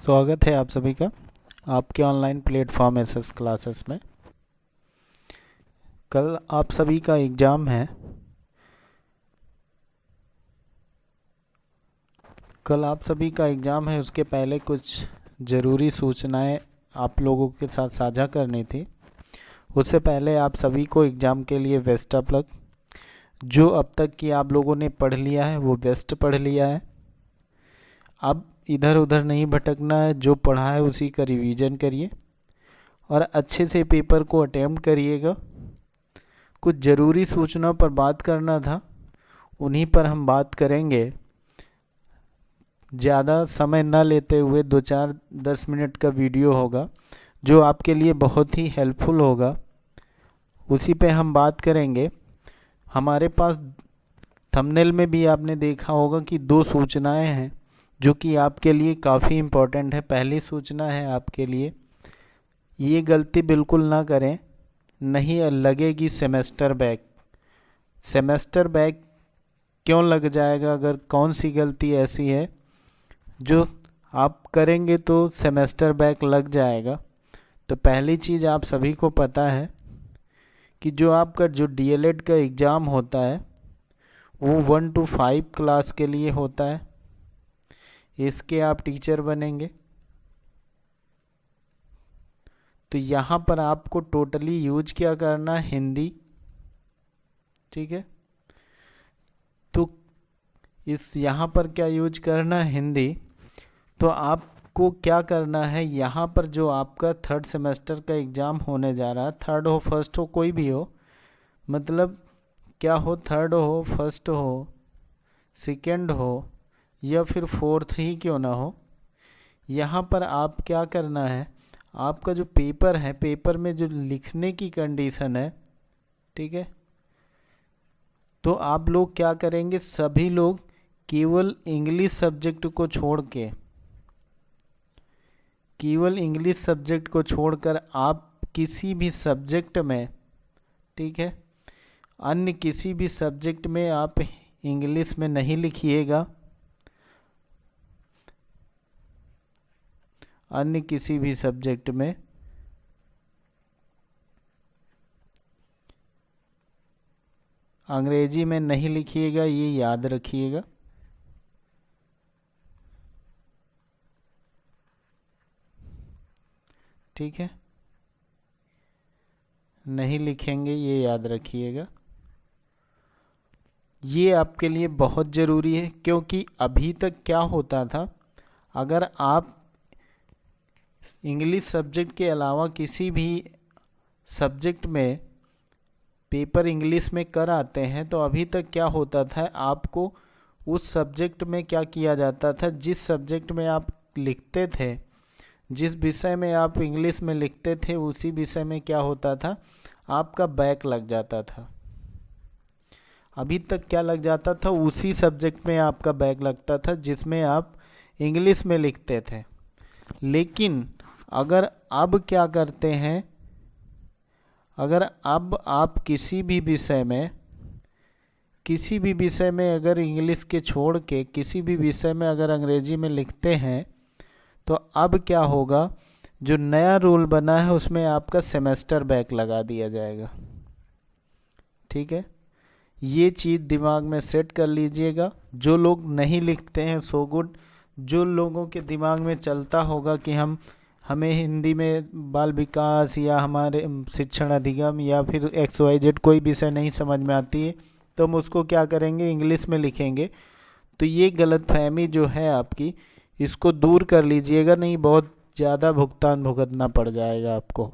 स्वागत है आप सभी का आपके ऑनलाइन प्लेटफॉर्म एसएस क्लासेस में। कल आप सभी का एग्ज़ाम है। उसके पहले कुछ ज़रूरी सूचनाएं आप लोगों के साथ साझा करनी थी। उससे पहले आप सभी को एग्ज़ाम के लिए बेस्ट ऑफ लक। जो अब तक की आप लोगों ने पढ़ लिया है वो बेस्ट पढ़ लिया है। अब इधर उधर नहीं भटकना है, जो पढ़ा है उसी का रिवीजन करिए और अच्छे से पेपर को अटेम्प्ट करिएगा। कुछ ज़रूरी सूचनाओं पर बात करना था, उन्हीं पर हम बात करेंगे। ज़्यादा समय न लेते हुए 2-4-10 मिनट का वीडियो होगा जो आपके लिए बहुत ही हेल्पफुल होगा, उसी पे हम बात करेंगे। हमारे पास थंबनेल में भी आपने देखा होगा कि 2 सूचनाएं हैं जो कि आपके लिए काफ़ी इम्पोर्टेंट है। पहली सूचना है आपके लिए, ये गलती बिल्कुल ना करें, नहीं लगेगी सेमेस्टर बैक। सेमेस्टर बैक क्यों लग जाएगा? अगर कौन सी गलती ऐसी है जो आप करेंगे तो सेमेस्टर बैक लग जाएगा? तो पहली चीज़ आप सभी को पता है कि जो आपका जो डीएलएड का एग्ज़ाम होता है वो 1 to 5 क्लास के लिए होता है। इसके आप टीचर बनेंगे तो यहाँ पर आपको टोटली यूज क्या करना है? हिंदी। ठीक है, तो इस यहाँ पर क्या यूज करना है? हिंदी। तो आपको क्या करना है, यहाँ पर जो आपका 3rd सेमेस्टर का एग्ज़ाम होने जा रहा है, 3rd हो 1st हो कोई भी हो, मतलब क्या हो, 3rd हो 1st हो 2nd हो या फिर 4th ही क्यों ना हो, यहाँ पर आप क्या करना है, आपका जो पेपर है, पेपर में जो लिखने की कंडीशन है, ठीक है, तो आप लोग क्या करेंगे, सभी लोग केवल इंग्लिश सब्जेक्ट को छोड़कर आप किसी भी सब्जेक्ट में, ठीक है, अन्य किसी भी सब्जेक्ट में आप इंग्लिश में नहीं लिखिएगा। अन्य किसी भी सब्जेक्ट में अंग्रेजी में नहीं लिखिएगा, ये याद रखिएगा। ठीक है, नहीं लिखेंगे, ये याद रखिएगा। ये आपके लिए बहुत ज़रूरी है, क्योंकि अभी तक क्या होता था, अगर आप इंग्लिश सब्जेक्ट के अलावा किसी भी सब्जेक्ट में पेपर इंग्लिश में कर आते हैं तो अभी तक क्या होता था, आपको उस सब्जेक्ट में क्या किया जाता था, जिस सब्जेक्ट में आप लिखते थे, जिस विषय में आप इंग्लिश में लिखते थे, उसी विषय में क्या होता था, आपका बैक लग जाता था। अभी तक क्या लग जाता था, उसी सब्जेक्ट में आपका बैक लगता था जिसमें आप इंग्लिश में लिखते थे। लेकिन अगर अब क्या करते हैं, अगर अब आप किसी भी विषय में अगर इंग्लिश के छोड़ के किसी भी विषय में अगर अंग्रेजी में लिखते हैं तो अब क्या होगा, जो नया रूल बना है उसमें आपका सेमेस्टर बैक लगा दिया जाएगा। ठीक है, ये चीज़ दिमाग में सेट कर लीजिएगा। जो लोग नहीं लिखते हैं सो गुड, जो लोगों के दिमाग में चलता होगा कि हमें हिंदी में बाल विकास या हमारे शिक्षण अधिगम या फिर XYZ कोई विषय नहीं समझ में आती है तो हम उसको क्या करेंगे, इंग्लिश में लिखेंगे। तो ये गलतफहमी जो है आपकी, इसको दूर कर लीजिएगा, नहीं बहुत ज़्यादा भुगतान भुगतना पड़ जाएगा आपको।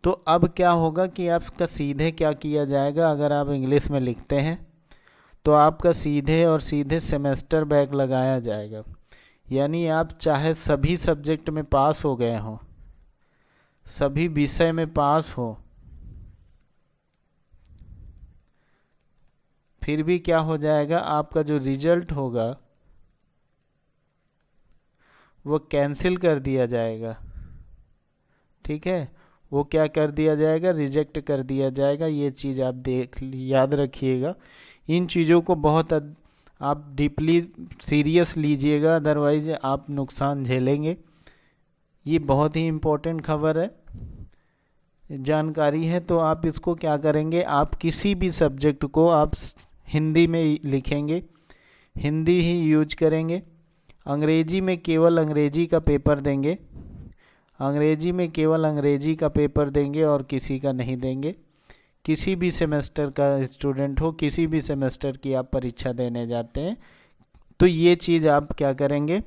तो अब क्या होगा कि आपका सीधे क्या किया जाएगा, अगर आप इंग्लिश में लिखते हैं तो आपका सीधे सेमेस्टर बैक लगाया जाएगा। यानी आप चाहे सभी सब्जेक्ट में पास हो गए हों, सभी विषय में पास हो, फिर भी क्या हो जाएगा, आपका जो रिजल्ट होगा वो कैंसिल कर दिया जाएगा। ठीक है, वो क्या कर दिया जाएगा, रिजेक्ट कर दिया जाएगा। ये चीज़ आप याद रखिएगा। इन चीज़ों को बहुत आप डीपली सीरियस लीजिएगा, अदरवाइज आप नुकसान झेलेंगे। ये बहुत ही इम्पोर्टेंट खबर है, जानकारी है। तो आप इसको क्या करेंगे, आप किसी भी सब्जेक्ट को आप हिंदी में लिखेंगे, हिंदी ही यूज करेंगे। अंग्रेजी में केवल अंग्रेजी का पेपर देंगे, अंग्रेजी में केवल अंग्रेजी का पेपर देंगे और किसी का नहीं देंगे। किसी भी सेमेस्टर का स्टूडेंट हो, किसी भी सेमेस्टर की आप परीक्षा देने जाते हैं, तो ये चीज़ आप क्या करेंगे,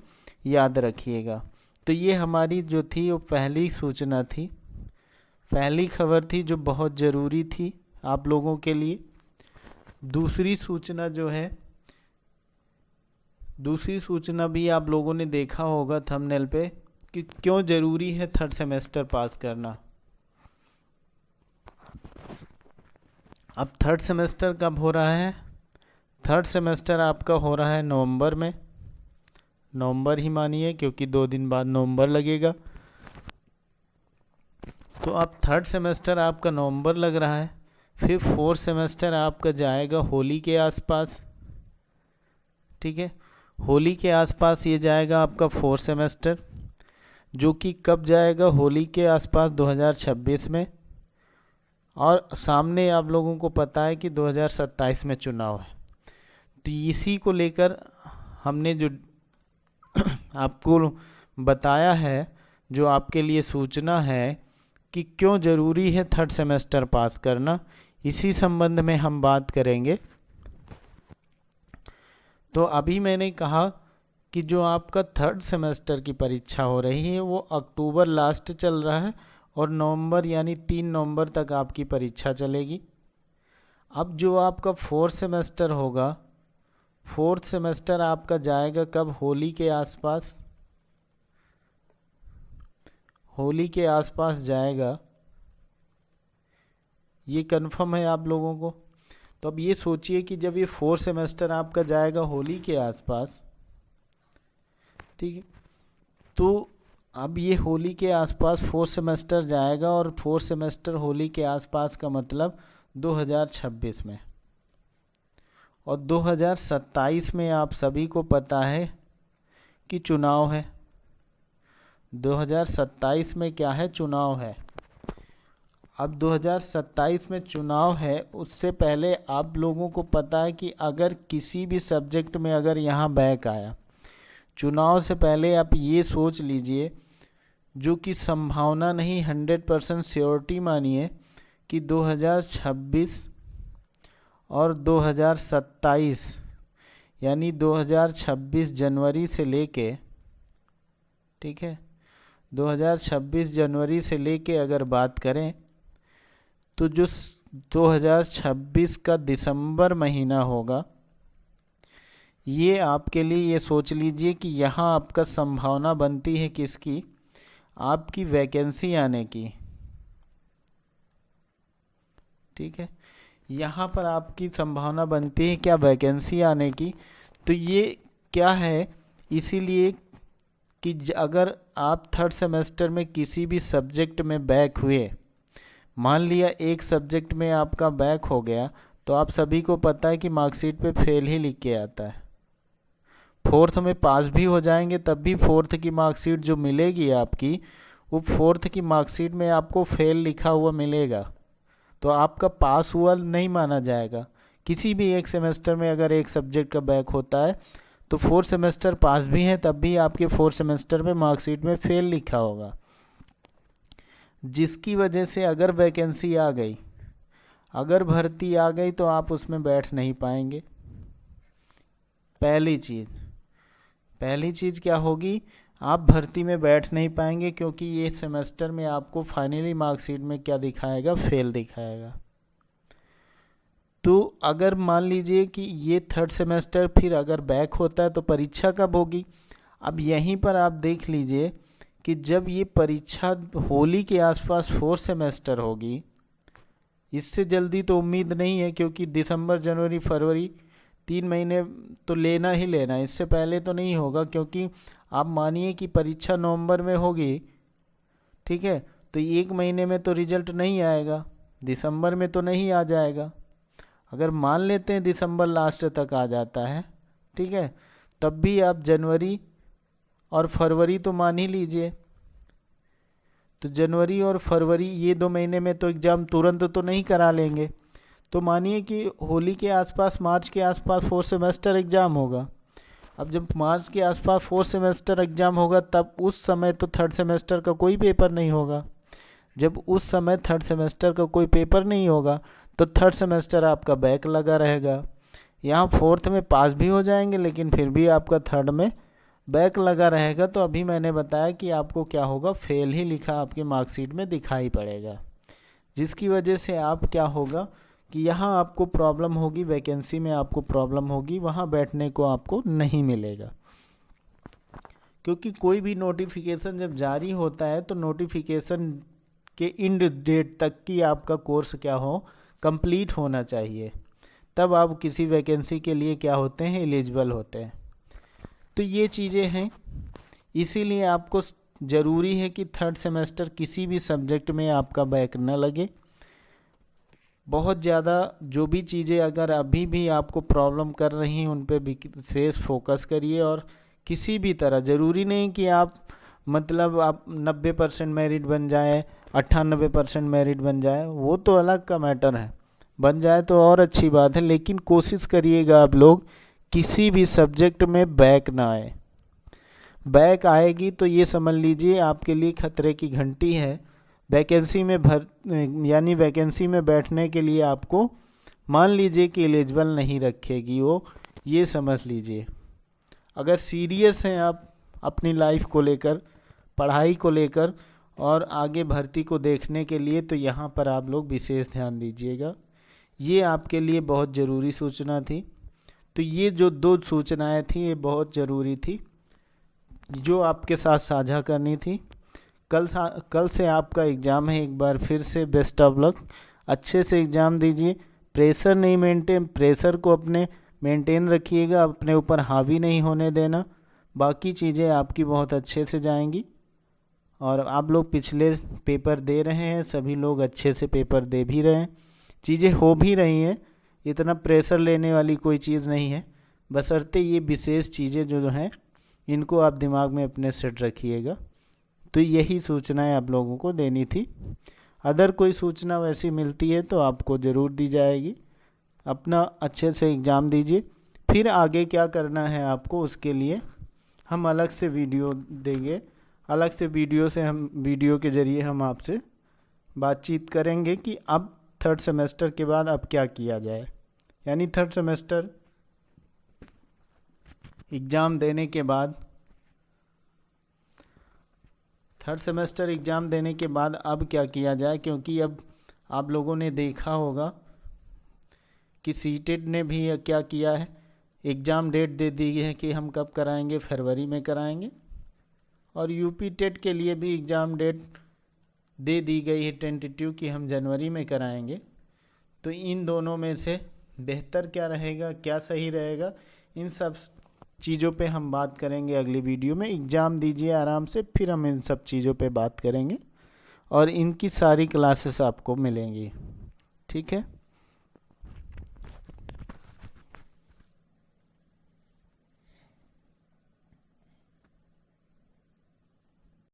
याद रखिएगा। तो ये हमारी जो थी वो पहली सूचना थी, पहली खबर थी जो बहुत ज़रूरी थी आप लोगों के लिए। दूसरी सूचना जो है, दूसरी सूचना भी आप लोगों ने देखा होगा थंबनेल पे कि क्यों ज़रूरी है थर्ड सेमेस्टर पास करना। अब थर्ड सेमेस्टर कब हो रहा है, थर्ड सेमेस्टर आपका हो रहा है नवंबर में, नवंबर ही मानिए क्योंकि 2 दिन बाद नवंबर लगेगा। तो अब थर्ड सेमेस्टर आपका नवंबर लग रहा है, फिर फोर्थ सेमेस्टर आपका जाएगा होली के आसपास, ठीक है। होली के आसपास ये जाएगा आपका फोर्थ सेमेस्टर, जो कि कब जाएगा, होली के आसपास 2026 में। और सामने आप लोगों को पता है कि 2027 में चुनाव है। तो इसी को लेकर हमने जो आपको बताया है, जो आपके लिए सूचना है कि क्यों ज़रूरी है थर्ड सेमेस्टर पास करना, इसी संबंध में हम बात करेंगे। तो अभी मैंने कहा कि जो आपका थर्ड सेमेस्टर की परीक्षा हो रही है वो अक्टूबर लास्ट चल रहा है और नवंबर यानी 3 नवंबर तक आपकी परीक्षा चलेगी। अब जो आपका फोर्थ सेमेस्टर होगा, फोर्थ सेमेस्टर आपका जाएगा कब, होली के आसपास, होली के आसपास जाएगा, ये कंफर्म है आप लोगों को। तो अब ये सोचिए कि जब ये फोर्थ सेमेस्टर आपका जाएगा होली के आसपास, ठीक है, तो अब ये होली के आसपास फोर्थ सेमेस्टर जाएगा और फोर्थ सेमेस्टर होली के आसपास का मतलब 2026 में। और 2027 में आप सभी को पता है कि चुनाव है, 2027 में क्या है, चुनाव है। अब 2027 में चुनाव है, उससे पहले आप लोगों को पता है कि अगर किसी भी सब्जेक्ट में अगर यहाँ बैक आया, चुनाव से पहले आप ये सोच लीजिए, जो कि संभावना नहीं 100% श्योरिटी मानिए कि 2026 और 2027 यानी 2026 जनवरी से लेके, ठीक है, 2026 जनवरी से लेके अगर बात करें तो जो 2026 का दिसंबर महीना होगा, ये आपके लिए ये सोच लीजिए कि यहाँ आपका संभावना बनती है किसकी, आपकी वैकेंसी आने की, ठीक है। यहाँ पर आपकी संभावना बनती है क्या, वैकेंसी आने की। तो ये क्या है, इसीलिए कि अगर आप थर्ड सेमेस्टर में किसी भी सब्जेक्ट में बैक हुए, मान लिया एक सब्जेक्ट में आपका बैक हो गया, तो आप सभी को पता है कि मार्कशीट पे फेल ही लिख के आता है। फोर्थ में पास भी हो जाएंगे तब भी फोर्थ की मार्कशीट जो मिलेगी आपकी, वो फोर्थ की मार्कशीट में आपको फेल लिखा हुआ मिलेगा, तो आपका पास हुआ नहीं माना जाएगा। किसी भी एक सेमेस्टर में अगर एक सब्जेक्ट का बैक होता है तो फोर्थ सेमेस्टर पास भी हैं तब भी आपके फोर्थ सेमेस्टर में मार्कशीट में फेल लिखा होगा, जिसकी वजह से अगर वैकेंसी आ गई, अगर भर्ती आ गई तो आप उसमें बैठ नहीं पाएंगे। पहली चीज़ क्या होगी, आप भर्ती में बैठ नहीं पाएंगे क्योंकि ये सेमेस्टर में आपको फाइनली मार्कशीट में क्या दिखाएगा, फेल दिखाएगा। तो अगर मान लीजिए कि ये थर्ड सेमेस्टर फिर अगर बैक होता है तो परीक्षा कब होगी। अब यहीं पर आप देख लीजिए कि जब ये परीक्षा होली के आसपास फोर्थ सेमेस्टर होगी, इससे जल्दी तो उम्मीद नहीं है क्योंकि दिसंबर जनवरी फरवरी 3 महीने तो लेना ही लेना, इससे पहले तो नहीं होगा। क्योंकि आप मानिए कि परीक्षा नवंबर में होगी, ठीक है, तो 1 महीने में तो रिजल्ट नहीं आएगा, दिसंबर में तो नहीं आ जाएगा। अगर मान लेते हैं दिसंबर लास्ट तक आ जाता है ठीक है, तब भी आप जनवरी और फरवरी तो मान ही लीजिए। तो जनवरी और फरवरी ये 2 महीने में तो एग्ज़ाम तुरंत तो नहीं करा लेंगे। तो मानिए कि होली के आसपास, मार्च के आसपास 4 सेमेस्टर एग्ज़ाम होगा। अब जब मार्च के आसपास 4 सेमेस्टर एग्ज़ाम होगा, तब उस समय तो 3rd सेमेस्टर का कोई पेपर नहीं होगा। जब उस समय 3rd सेमेस्टर का कोई पेपर नहीं होगा तो 3rd सेमेस्टर आपका बैक लगा रहेगा। यहाँ 4th में पास भी हो जाएंगे, लेकिन फिर भी आपका 3rd में बैक लगा रहेगा। तो अभी मैंने बताया कि आपको क्या होगा, फेल ही लिखा आपके मार्कशीट में दिखाई पड़ेगा, जिसकी वजह से आप क्या होगा कि यहाँ आपको प्रॉब्लम होगी, वैकेंसी में आपको प्रॉब्लम होगी, वहाँ बैठने को आपको नहीं मिलेगा। क्योंकि कोई भी नोटिफिकेशन जब जारी होता है तो नोटिफिकेशन के एंड डेट तक की आपका कोर्स क्या हो, कंप्लीट होना चाहिए, तब आप किसी वैकेंसी के लिए क्या होते हैं, एलिजिबल होते हैं। तो ये चीज़ें हैं, इसीलिए आपको ज़रूरी है कि 3rd सेमेस्टर किसी भी सब्जेक्ट में आपका बैक न लगे। बहुत ज़्यादा जो भी चीज़ें अगर अभी भी आपको प्रॉब्लम कर रही हैं उन पे विशेष फोकस करिए। और किसी भी तरह, ज़रूरी नहीं कि आप मतलब आप 90% मेरिट बन जाए, 98% मेरिट बन जाए, वो तो अलग का मैटर है, बन जाए तो और अच्छी बात है, लेकिन कोशिश करिएगा आप लोग किसी भी सब्जेक्ट में बैक ना आए। बैक आएगी तो ये समझ लीजिए आपके लिए खतरे की घंटी है। वैकेंसी में यानी वैकेंसी में बैठने के लिए आपको मान लीजिए कि एलिजिबल नहीं रखेगी वो, ये समझ लीजिए। अगर सीरियस हैं आप अपनी लाइफ को लेकर, पढ़ाई को लेकर और आगे भर्ती को देखने के लिए, तो यहाँ पर आप लोग विशेष ध्यान दीजिएगा। ये आपके लिए बहुत ज़रूरी सूचना थी। तो ये जो 2 सूचनाएं थी ये बहुत ज़रूरी थी, जो आपके साथ साझा करनी थी। कल से आपका एग्ज़ाम है, एक बार फिर से बेस्ट ऑफ लक, अच्छे से एग्ज़ाम दीजिए। प्रेशर को अपने मेंटेन रखिएगा, अपने ऊपर हावी नहीं होने देना, बाकी चीज़ें आपकी बहुत अच्छे से जाएंगी। और आप लोग पिछले पेपर दे रहे हैं, सभी लोग अच्छे से पेपर दे भी रहे हैं, चीज़ें हो भी रही हैं, इतना प्रेशर लेने वाली कोई चीज़ नहीं है। बशर्ते ये विशेष चीज़ें जो हैं इनको आप दिमाग में अपने सेट रखिएगा। तो यही सूचनाएं आप लोगों को देनी थी। अदर कोई सूचना वैसी मिलती है तो आपको ज़रूर दी जाएगी। अपना अच्छे से एग्ज़ाम दीजिए, फिर आगे क्या करना है आपको उसके लिए हम अलग से वीडियो देंगे। अलग से वीडियो के ज़रिए हम आपसे बातचीत करेंगे कि अब 3rd सेमेस्टर के बाद अब क्या किया जाए। यानी 3rd सेमेस्टर एग्ज़ाम देने के बाद, 3rd सेमेस्टर एग्ज़ाम देने के बाद अब क्या किया जाए। क्योंकि अब आप लोगों ने देखा होगा कि सीटेट ने भी क्या किया है, एग्ज़ाम डेट दे दी है कि हम कब कराएंगे, फरवरी में कराएंगे। और यूपी टेट के लिए भी एग्ज़ाम डेट दे दी गई है टेंटेटिव कि हम जनवरी में कराएंगे। तो इन दोनों में से बेहतर क्या रहेगा, क्या सही रहेगा, इन सब चीज़ों पे हम बात करेंगे अगली वीडियो में। एग्ज़ाम दीजिए आराम से, फिर हम इन सब चीज़ों पे बात करेंगे और इनकी सारी क्लासेस आपको मिलेंगी। ठीक है।